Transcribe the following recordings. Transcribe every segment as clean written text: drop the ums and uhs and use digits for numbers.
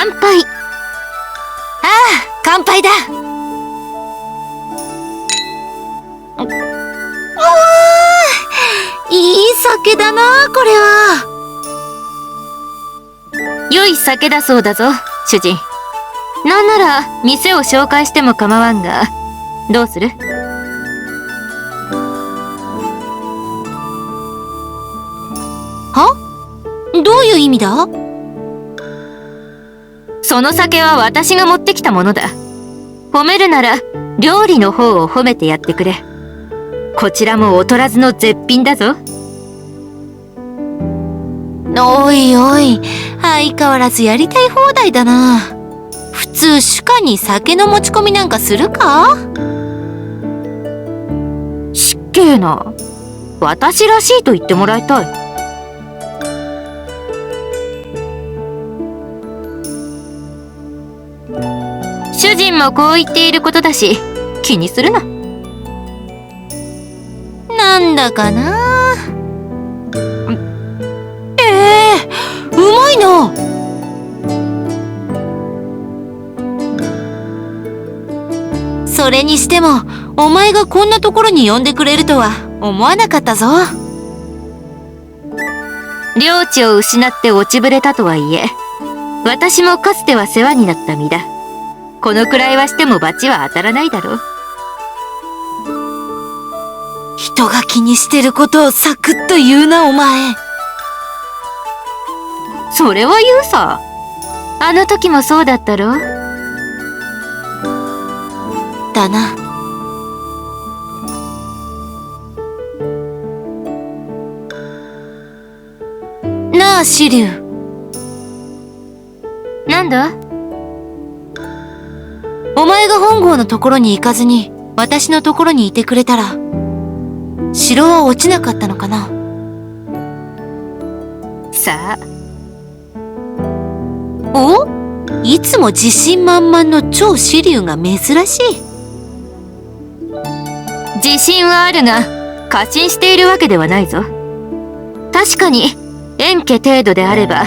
乾杯。ああ、乾杯だ。いい酒だな、これは。良い酒だそうだぞ、主人。なんなら店を紹介しても構わんが、どうする？は？どういう意味だ？その酒は私が持ってきたものだ。褒めるなら料理の方を褒めてやってくれ。こちらも劣らずの絶品だぞ。おいおい、相変わらずやりたい放題だな。普通主家に酒の持ち込みなんかするか？失敬な。私らしいと言ってもらいたい。主人もこう言っていることだし、気にするな。なんだかな。うまいな。それにしても、お前がこんなところに呼んでくれるとは思わなかったぞ。領地を失って落ちぶれたとはいえ、私もかつては世話になった身だ。このくらいはしても罰は当たらないだろう。人が気にしてることをサクッと言うな、お前。それは言うさ。あの時もそうだったろ。だな。なあ、紫龍。なんだ？お前が本郷のところに行かずに私のところにいてくれたら、城は落ちなかったのかな。さあ。お？いつも自信満々の超紫龍が珍しい。自信はあるが、過信しているわけではないぞ。確かに、円家程度であれば、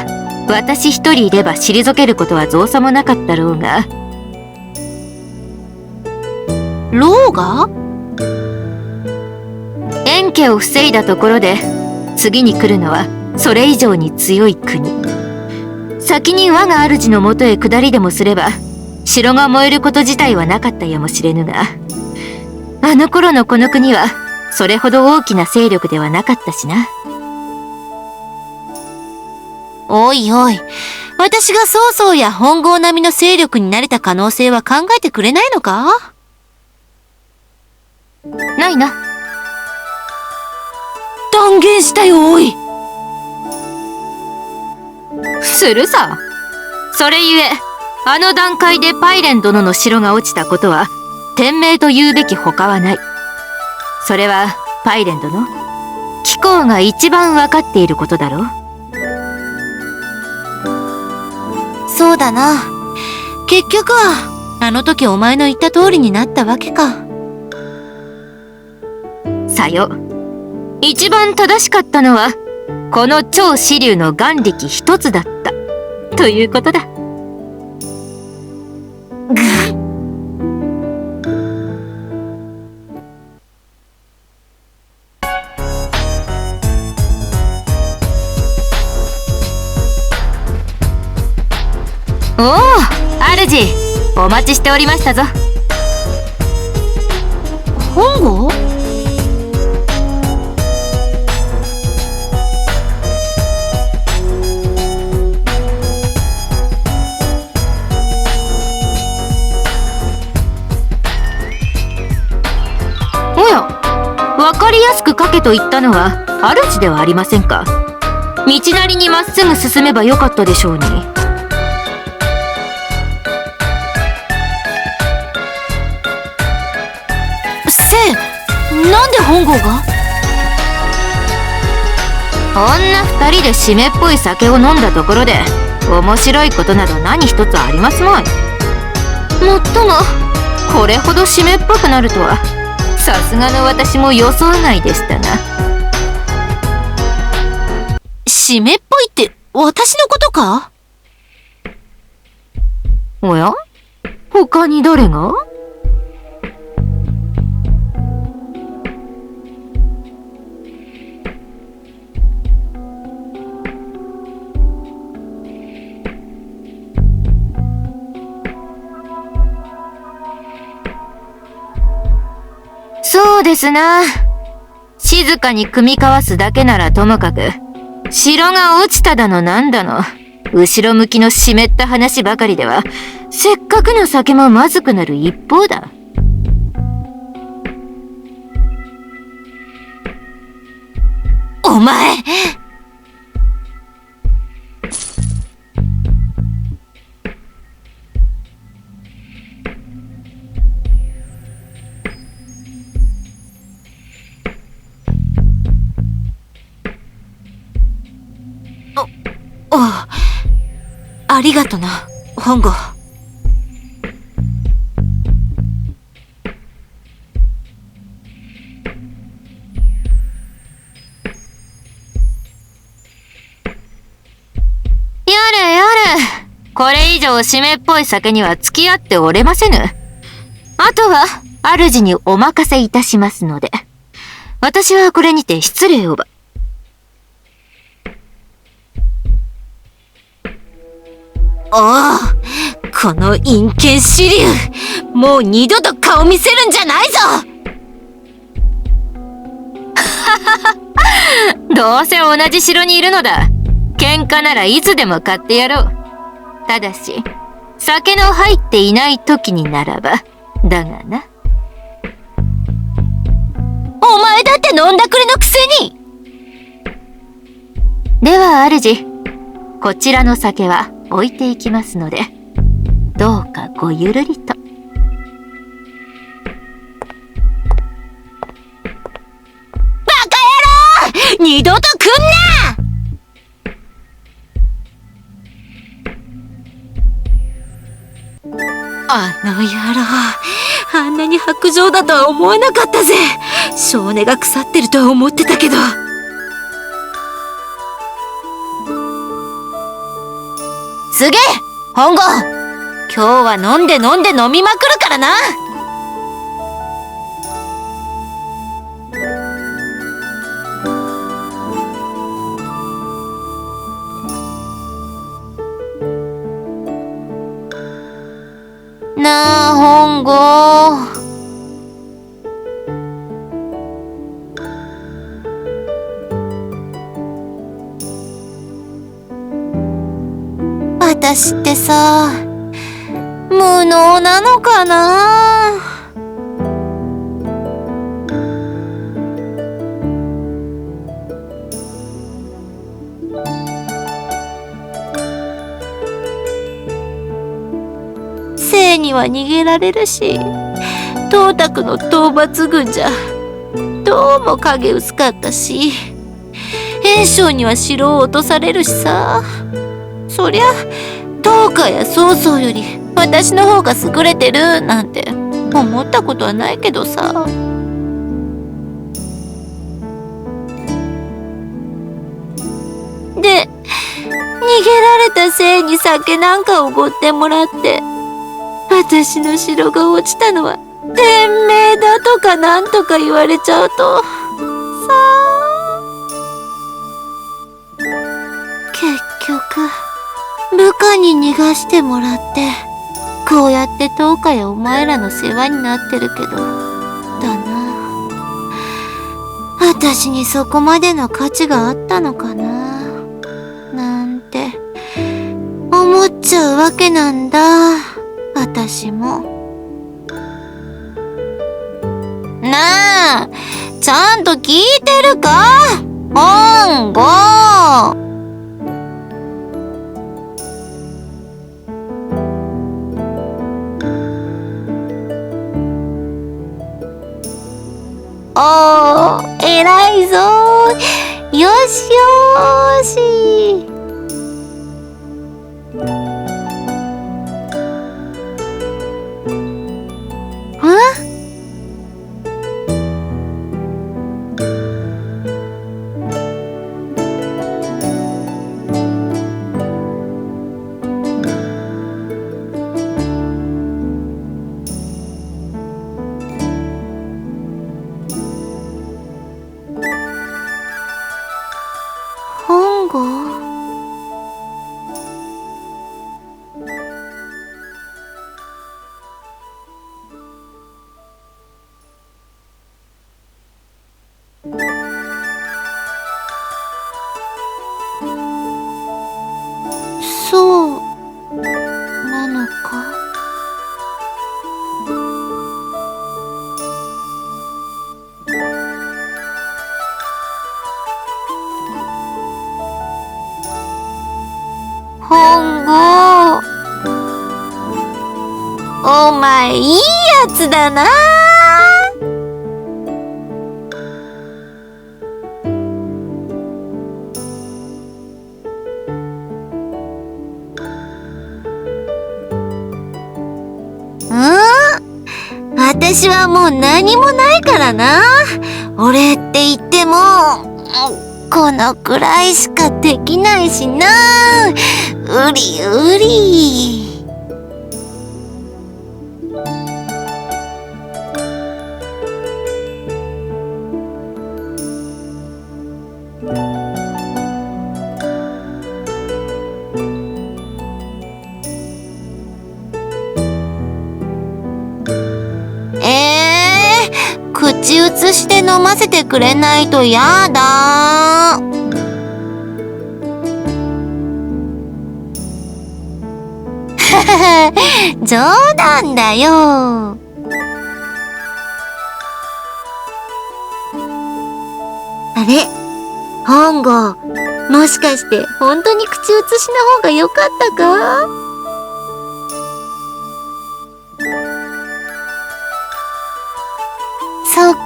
私一人いれば退けることは造作もなかったろうが。ろうが？円家を防いだところで、次に来るのはそれ以上に強い国。先に我が主のもとへ下りでもすれば、城が燃えること自体はなかったやもしれぬが、あの頃のこの国は、それほど大きな勢力ではなかったしな。おいおい、私が曹操や本郷並みの勢力になれた可能性は考えてくれないのか？ないな。断言したよ、おい。するさ。それゆえ、あの段階でパイレン殿の城が落ちたことは、天命と言うべき他はない。それは、パイレン殿、貴公が一番わかっていることだろう。そうだな。結局は、あの時お前の言った通りになったわけか。さよ。一番正しかったのは、この超紫龍の眼力一つだった。ということだ。おお、主、お待ちしておりましたぞ。本郷？おや、わかりやすく書けと言ったのは主ではありませんか。道なりにまっすぐ進めばよかったでしょうに。なんで本郷が？女二人で締めっぽい酒を飲んだところで面白いことなど何一つありますまい。もっともこれほど締めっぽくなるとはさすがの私も予想外でしたな。締めっぽいって私のことか？おや？他に誰が？そうですな。静かに組み交わすだけならともかく、城が落ちただのなんだの、後ろ向きの湿った話ばかりでは、せっかくの酒もまずくなる一方だ。お前！ありがとな、本郷。これ以上湿っぽい酒には付き合っておれませぬ。あとは、主にお任せいたしますので。私はこれにて失礼をば。おお、この陰険支流、もう二度と顔見せるんじゃないぞ。どうせ同じ城にいるのだ。喧嘩ならいつでも買ってやろう。ただし、酒の入っていない時にならば、だがな。お前だって飲んだくれのくせに。では主、こちらの酒は置いていきますので、どうかごゆるりと。バカ野郎！二度と来んな！あの野郎、あんなに薄情だとは思わなかったぜ。性根が腐ってるとは思ってたけど。すげえ！本郷！今日は飲んで飲みまくるからな！なあ、本郷。私ってさ、無能なのかな？生には逃げられるし、董卓の討伐軍じゃどうも影薄かったし、袁紹には城を落とされるしさ。そりゃ東海や曹操より私の方が優れてるなんて思ったことはないけどさ。で、逃げられたせいに酒なんかおごってもらって、私の城が落ちたのは天命だとかなんとか言われちゃうとさあ、結局部下に逃がしてもらってこうやって東海やお前らの世話になってるけど、だな。私にそこまでの価値があったのかななんて思っちゃうわけなんだ、私も。なあ、ちゃんと聞いてるか？本郷！おー、偉いぞー。よしよーし。いいやつだな。私はもう何もないからな。俺って言っても、このくらいしかできないしな。うりうり。口移して飲ませてくれないとやだ。冗談だよ。あれ、本郷、もしかして本当に口移しの方が良かったか？そっか。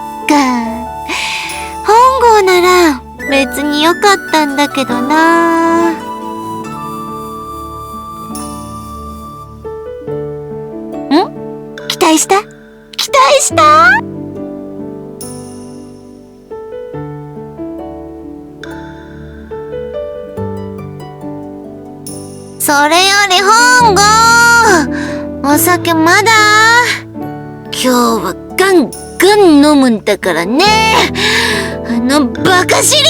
本郷なら別に良かったんだけどな。期待した？期待した？それより本郷、お酒まだ？今日はガンガン飲むんだからね。あのバカシリア！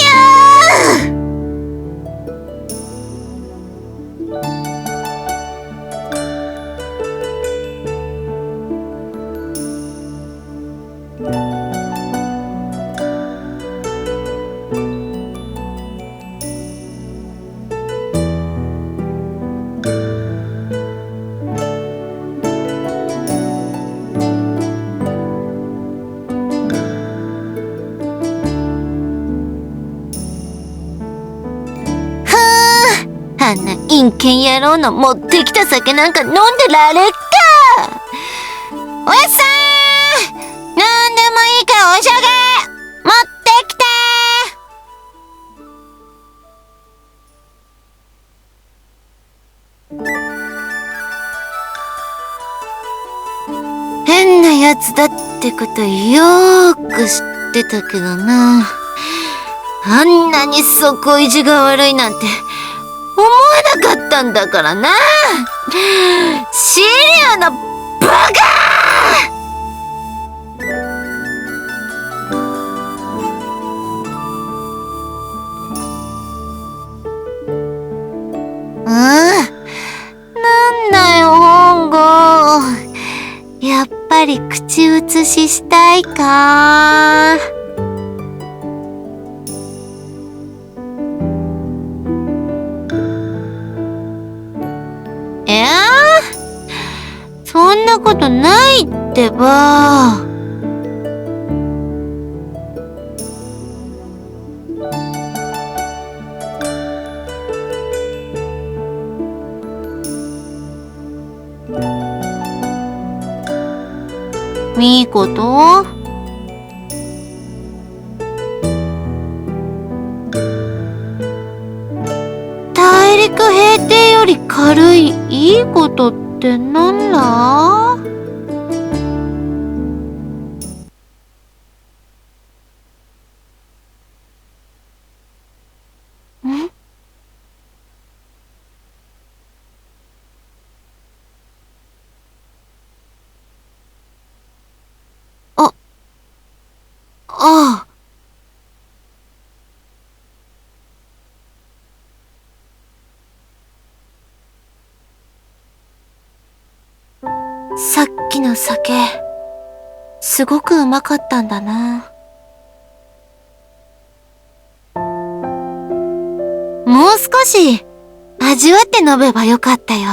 あんな陰険野郎の持ってきた酒なんか飲んでられっか。おやっさん、なんでもいいからお酒持ってきて。変なやつだってことよーく知ってたけどな。あんなに底意地が悪いなんて思わなかったんだからな。シリアのバカ！なんだよ本郷。やっぱり口移ししたいか？そんなことないってば。いいこと？大陸平定より軽いいいことってなんだ？ああ。さっきの酒、すごくうまかったんだな。もう少し味わって飲めばよかったよ。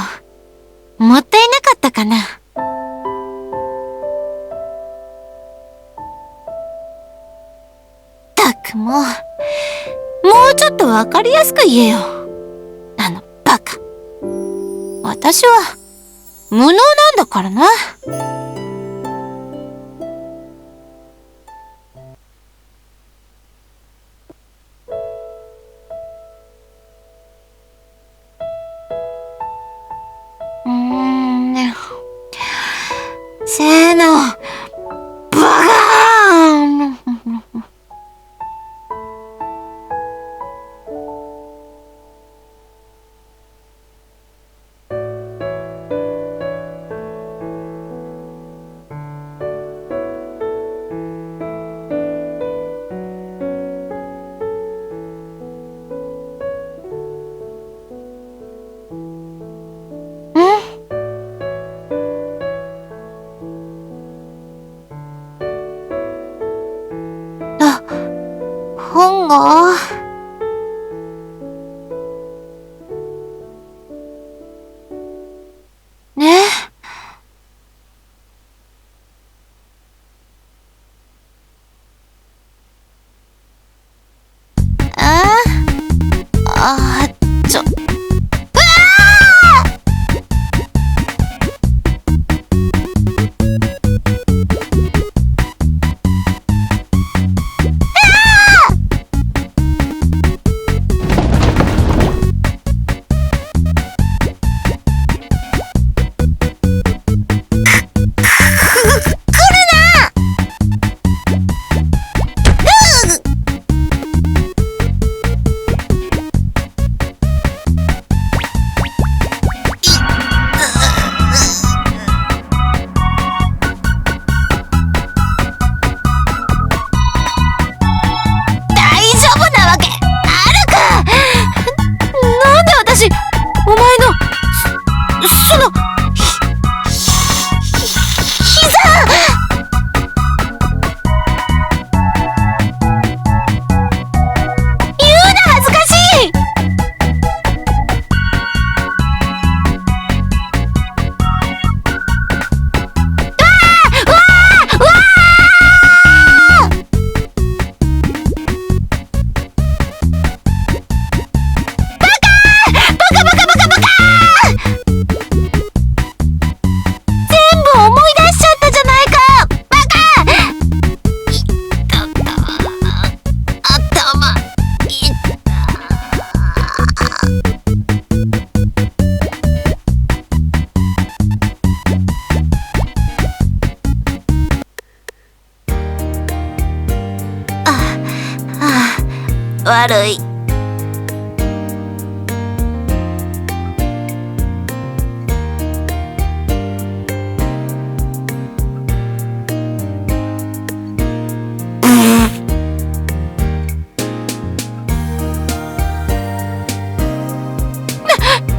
もったいなかったかな。ったくもうちょっとわかりやすく言えよ。あのバカ。私は無能なんだからな。その、膝！言うな、恥ずかしい！悪い。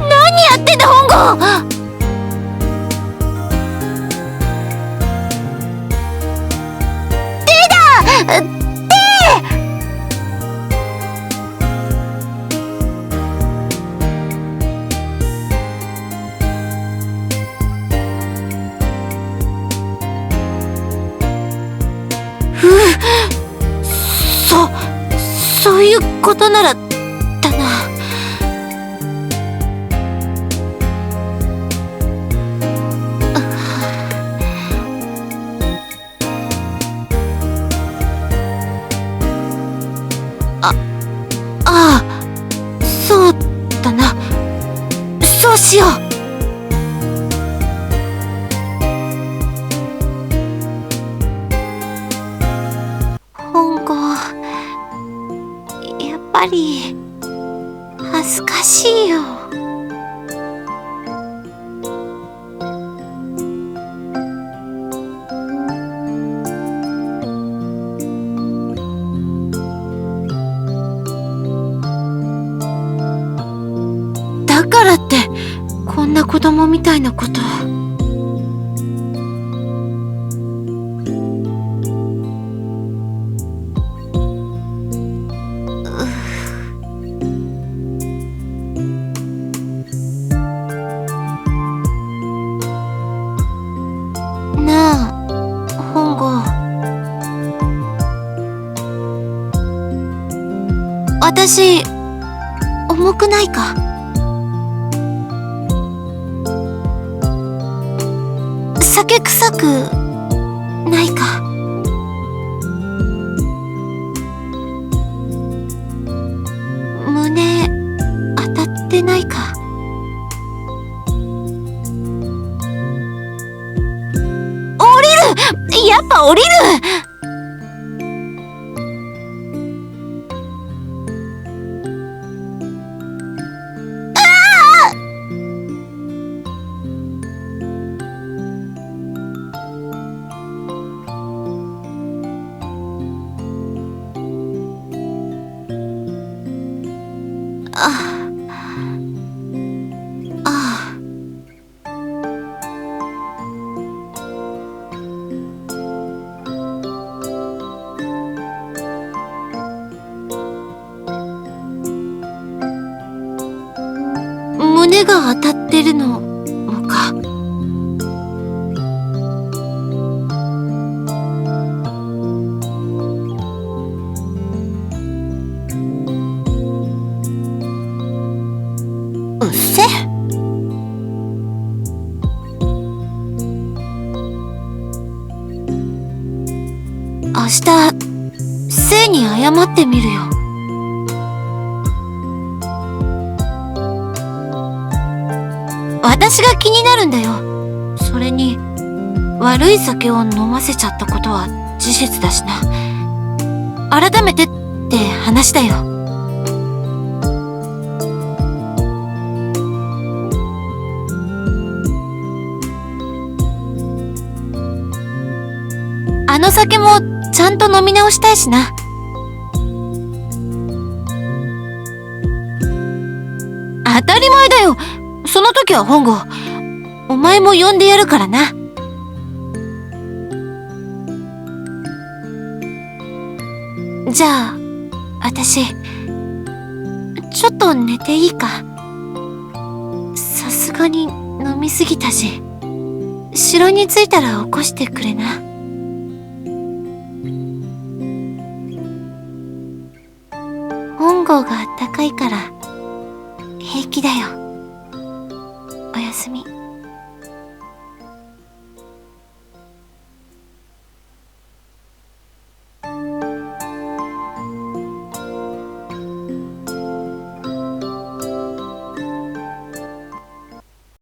何やってんだ、本郷！手だ！そういうことなら、だな。ああ、そうだな。そうしよう。やっぱり恥ずかしいよ。だからってこんな子供みたいなこと。私、重くないか？酒臭くないか？胸当たってないか？降りる！やっぱ降りる！胸が当たってるのもか。うっせ。明日、聖に謝ってみるよ。私が気になるんだよ。それに、悪い酒を飲ませちゃったことは事実だしな。改めてって話だよ。あの酒もちゃんと飲み直したいしな。当たり前だよ。その時は本郷、お前も呼んでやるからな。じゃあ、私、ちょっと寝ていいか。さすがに飲みすぎたし、城に着いたら起こしてくれな。本郷があったかいから平気だよ。おやすみ。